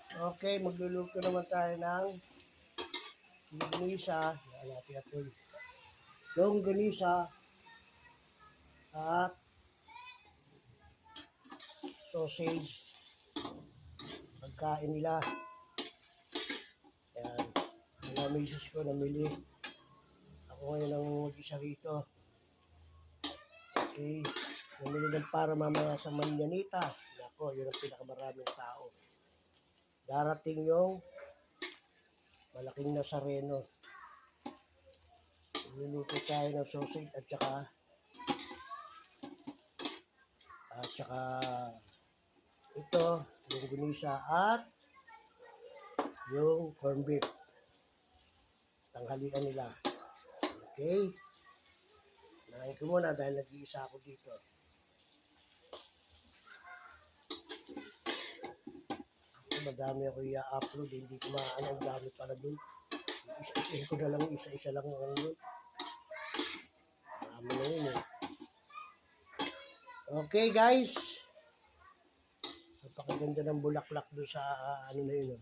Okay, magluluto naman tayo ng longganisa. Yan natin ito. Longganisa at sausage. Pagkain nila. Yan. Yung misis ko namili. Ako ngayon ang mag-isa rito. Okay. Namili ng para mamaya sa Manyanita. Nako, yun ang pinakamaraming tao. Darating yung malaking Nazareno. Luluto tayo ng sausage at saka ito, yung gunisa at yung corned beef. Tanghalian nila. Okay? Nahin ko muna dahil nag-iisa ako dito. Madami ako i-upload, hindi ko maano, ang dami pala dun. Isa-isahin ko na lang, isa-isa lang ang yun. Marami na yun eh. Okay guys. Napakaganda ng bulaklak doon sa ano na yun.